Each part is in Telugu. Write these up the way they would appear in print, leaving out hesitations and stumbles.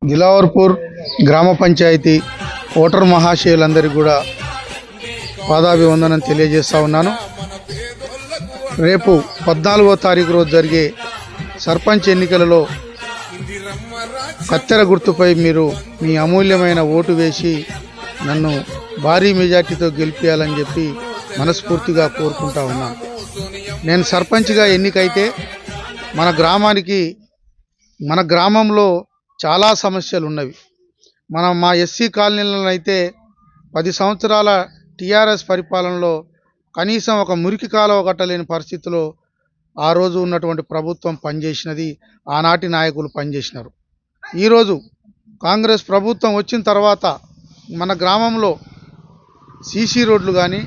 దిలావర్పూర్ గ్రామ పంచాయతీ ఓటర్ మహాశయులందరికీ కూడా పాదాభివందనం తెలియజేస్తా ఉన్నాను. రేపు 14వ తారీఖు రోజు జరిగే సర్పంచ్ ఎన్నికలలో కత్తెర గుర్తుపై మీరు మీ అమూల్యమైన ఓటు వేసి నన్ను భారీ మెజార్టీతో గెలిపించాలని చెప్పి మనస్ఫూర్తిగా కోరుకుంటా ఉన్నాను. నేను సర్పంచ్గా ఎన్నికైతే మన గ్రామంలో చాలా సమస్యలు ఉన్నవి. మా ఎస్సీ కాలనీలలో అయితే 10 సంవత్సరాల టీఆర్ఎస్ పరిపాలనలో కనీసం ఒక మురికి కాలువ కట్టలేని పరిస్థితిలో ఆ రోజు ఉన్నటువంటి ప్రభుత్వం పనిచేసినది, ఆనాటి నాయకులు పనిచేసినారు. ఈరోజు కాంగ్రెస్ ప్రభుత్వం వచ్చిన తర్వాత మన గ్రామంలో సీసీ రోడ్లు కానీ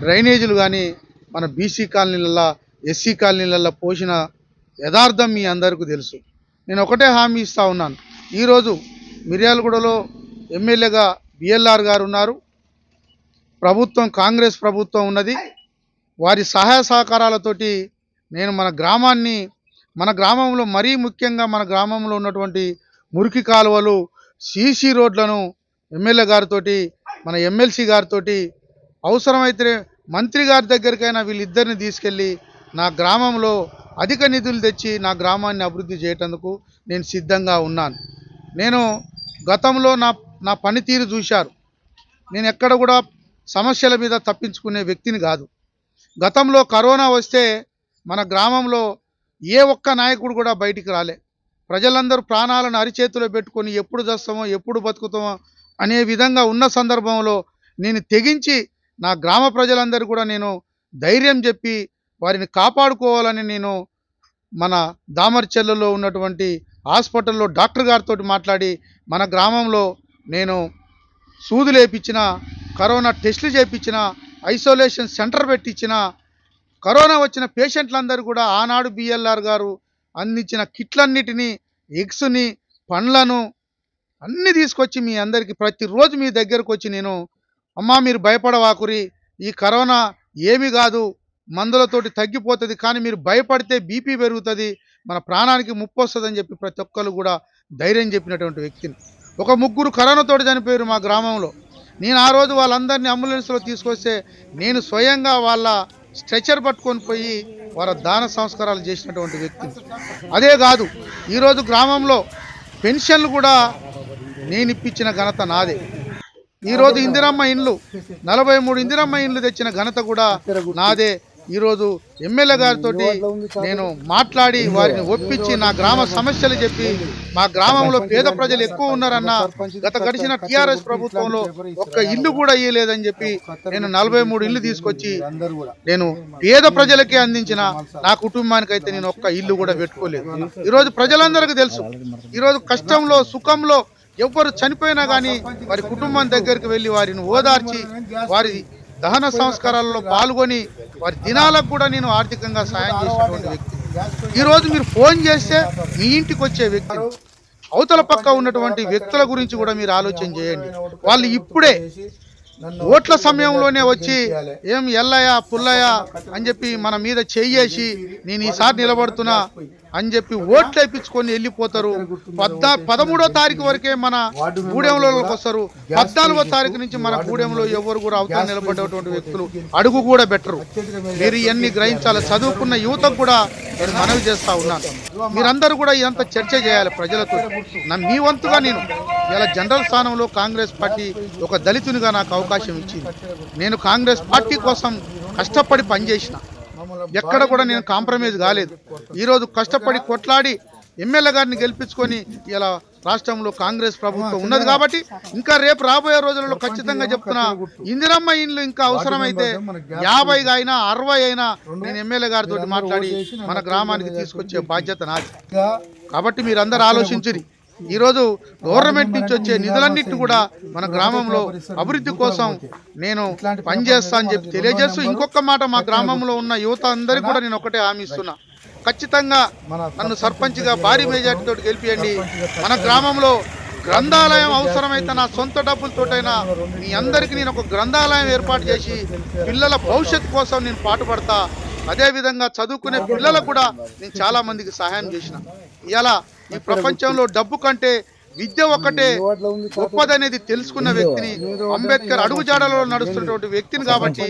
డ్రైనేజీలు కానీ మన బీసీ కాలనీలలో ఎస్సీ కాలనీలలో పోసిన యథార్థం మీ అందరికీ తెలుసు. నేను ఒకటే హామీ ఇస్తూ ఉన్నాను. ఈరోజు మిర్యాలగూడలో ఎమ్మెల్యేగా బిఎల్ఆర్ గారు ఉన్నారు. ప్రభుత్వం కాంగ్రెస్ ప్రభుత్వం ఉన్నది. వారి సహాయ సహకారాలతోటి నేను మన గ్రామంలో మరీ ముఖ్యంగా మన గ్రామంలో ఉన్నటువంటి మురికి కాలువలు, సీసీ రోడ్లను ఎమ్మెల్యే గారితో, మన ఎమ్మెల్సీ గారితో, అవసరమైతే మంత్రి గారి దగ్గరికైనా వీళ్ళిద్దరిని తీసుకెళ్ళి నా గ్రామంలో అధిక నిధులు తెచ్చి నా గ్రామాన్ని అభివృద్ధి చేయటందుకు నేను సిద్ధంగా ఉన్నాను. నేను గతంలో నా పనితీరు చూశారు. నేను ఎక్కడ కూడా సమస్యల మీద తప్పించుకునే వ్యక్తిని కాదు. గతంలో కరోనా వస్తే మన గ్రామంలో ఏ ఒక్క నాయకుడు కూడా బయటికి రాలే. ప్రజలందరూ ప్రాణాలను అరిచేతిలో పెట్టుకొని ఎప్పుడు చస్తామో ఎప్పుడు బతుకుతామో అనే విధంగా ఉన్న సందర్భంలో నేను తెగించి నా గ్రామ ప్రజలందరూ కూడా నేను ధైర్యం చెప్పి వారిని కాపాడుకోవాలని నేను మన దామర్చెల్లలో ఉన్నటువంటి హాస్పిటల్లో డాక్టర్ గారితో మాట్లాడి మన గ్రామంలో నేను సూదులు వేయించిన, కరోనా టెస్టులు చేయించిన, ఐసోలేషన్ సెంటర్ పెట్టించిన, కరోనా వచ్చిన పేషెంట్లందరూ కూడా ఆనాడు బిఎల్ఆర్ గారు అందించిన కిట్లన్నిటినీ, ఎగ్స్ని, పండ్లను అన్నీ తీసుకొచ్చి మీ అందరికీ ప్రతిరోజు మీ దగ్గరకు వచ్చి నేను, అమ్మా మీరు భయపడవాకురి, ఈ కరోనా ఏమీ కాదు, మందులతోటి తగ్గిపోతుంది, కానీ మీరు భయపడితే బీపీ పెరుగుతుంది, మన ప్రాణానికి ముప్పు వస్తుందని చెప్పి ప్రతి ఒక్కరు కూడా ధైర్యం చెప్పినటువంటి వ్యక్తిని. ఒక 3 కరోనాతోటి చనిపోయారు మా గ్రామంలో. నేను ఆ రోజు వాళ్ళందరినీ అంబులెన్స్లో తీసుకొస్తే నేను స్వయంగా వాళ్ళ స్ట్రెచర్ పట్టుకొని పోయి వాళ్ళ దాన సంస్కారాలు చేసినటువంటి వ్యక్తిని. అదే కాదు, ఈరోజు గ్రామంలో పెన్షన్లు కూడా నేను ఇప్పించిన ఘనత నాదే. ఈరోజు ఇందిరమ్మ ఇండ్లు 43 ఇందిరమ్మ ఇండ్లు తెచ్చిన ఘనత కూడా నాదే. ఈరోజు ఎమ్మెల్యే గారితో నేను మాట్లాడి వారిని ఒప్పించి నా గ్రామ సమస్యలు చెప్పి, మా గ్రామంలో పేద ప్రజలు ఎక్కువ ఉన్నారన్న గడిచిన టీఆర్ఎస్ ప్రభుత్వంలో ఒక్క ఇల్లు కూడా ఇయ్యలేదని చెప్పి నేను 43 ఇల్లు తీసుకొచ్చి నేను పేద ప్రజలకే అందించిన, నా కుటుంబానికి అయితే నేను ఒక్క ఇల్లు కూడా పెట్టుకోలేదు. ఈరోజు ప్రజలందరికీ తెలుసు, ఈరోజు కష్టంలో సుఖంలో ఎవరు చనిపోయినా కానీ వారి కుటుంబం దగ్గరికి వెళ్ళి వారిని ఓదార్చి వారి దహన సంస్కారాల్లో పాల్గొని వారి దినాలకు కూడా నేను ఆర్థికంగా సాయం చేసినటువంటి వ్యక్తి. ఈరోజు మీరు ఫోన్ చేస్తే మీ ఇంటికి వచ్చే వ్యక్తి. అవతల పక్క ఉన్నటువంటి వ్యక్తుల గురించి కూడా మీరు ఆలోచన చేయండి. వాళ్ళు ఇప్పుడే ఓట్ల సమయంలోనే వచ్చి ఏం ఎల్లయ్య పుల్లయ్య అని చెప్పి మన మీద చెయ్యేసి నేను ఈసారి నిలబడుతున్నా అని చెప్పి ఓట్లు వేయించుకొని వెళ్ళిపోతారు. 13వ తారీఖు వరకే మన గూడెంలోకి వస్తారు. 14వ తారీఖు నుంచి మన గూడెంలో ఎవరు కూడా అవతల నిలబడేటువంటి వ్యక్తులు అడుగు కూడా బెటరు. మీరు ఇవన్నీ గ్రహించాలి. చదువుకున్న యువతకు కూడా నేను మనవి చేస్తా ఉన్నాను. మీరందరూ కూడా ఇదంతా చర్చ చేయాలి ప్రజలతో. మీ వంతుగా నేను ఇలా జనరల్ స్థానంలో కాంగ్రెస్ పార్టీ ఒక దళితునిగా నాకు అవకాశం ఇచ్చింది. నేను కాంగ్రెస్ పార్టీ కోసం కష్టపడి పనిచేసిన, ఎక్కడ కూడా నేను కాంప్రమైజ్ కాలేదు. ఈరోజు కష్టపడి కొట్లాడి ఎమ్మెల్యే గారిని గెలిపించుకొని ఇలా రాష్ట్రంలో కాంగ్రెస్ ప్రభుత్వం ఉన్నది కాబట్టి ఇంకా రేపు రాబోయే రోజులలో ఖచ్చితంగా చెప్తున్నా, ఇందిరమ్మ ఇండ్లు ఇంకా అవసరమైతే 50 అయినా 60 అయినా నేను ఎమ్మెల్యే గారితో మాట్లాడి మన గ్రామానికి తీసుకొచ్చే బాధ్యత నాది. కాబట్టి మీరందరూ ఆలోచించి ఈరోజు గవర్నమెంట్ నుంచి వచ్చే నిధులన్నింటినీ కూడా మన గ్రామంలో అభివృద్ధి కోసం నేను పనిచేస్తా అని చెప్పి తెలియజేస్తూ, ఇంకొక మాట, మా గ్రామంలో ఉన్న యువత అందరికీ కూడా నేను ఒకటే హామీ ఇస్తున్నా, ఖచ్చితంగా నన్ను సర్పంచ్గా భారీ మెజార్టీతో గెలిపియండి. మన గ్రామంలో గ్రంథాలయం అవసరమైతే నా సొంత డబ్బులతోటైనా మీ అందరికీ నేను ఒక గ్రంథాలయం ఏర్పాటు చేసి పిల్లల భవిష్యత్తు కోసం నేను పాటుపడతా. అదేవిధంగా చదువుకునే పిల్లలకు కూడా నేను చాలా మందికి సహాయం చేసిన. ఇలా ఈ ప్రపంచంలో డబ్బు కంటే విద్య ఒక్కటే గొప్పదనేది తెలుసుకున్న వ్యక్తిని, అంబేద్కర్ అడుగుజాడలో నడుస్తున్నటువంటి వ్యక్తిని. కాబట్టి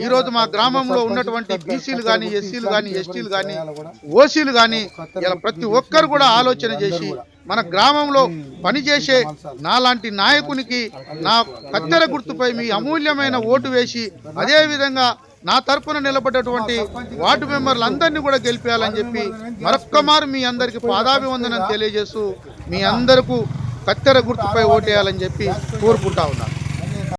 ఈరోజు మా గ్రామంలో ఉన్నటువంటి బీసీలు కానీ, ఎస్సీలు కానీ, ఎస్టీలు కానీ, ఓసీలు కానీ ఇలా ప్రతి ఒక్కరు కూడా ఆలోచన చేసి మన గ్రామంలో పనిచేసే నాలాంటి నాయకునికి నా కత్తెర గుర్తుపై మీ అమూల్యమైన ఓటు వేసి అదేవిధంగా నా తరపున నిలబడ్డటువంటి వార్డు మెంబర్లందరినీ కూడా గెలిపేయాలని చెప్పి మరొక్కమారు మీ అందరికీ పాదాభివందనం తెలియజేస్తూ మీ అందరికీ కత్తెర గుర్తుపై ఓటేయాలని చెప్పి కోరుకుంటా ఉన్నాను.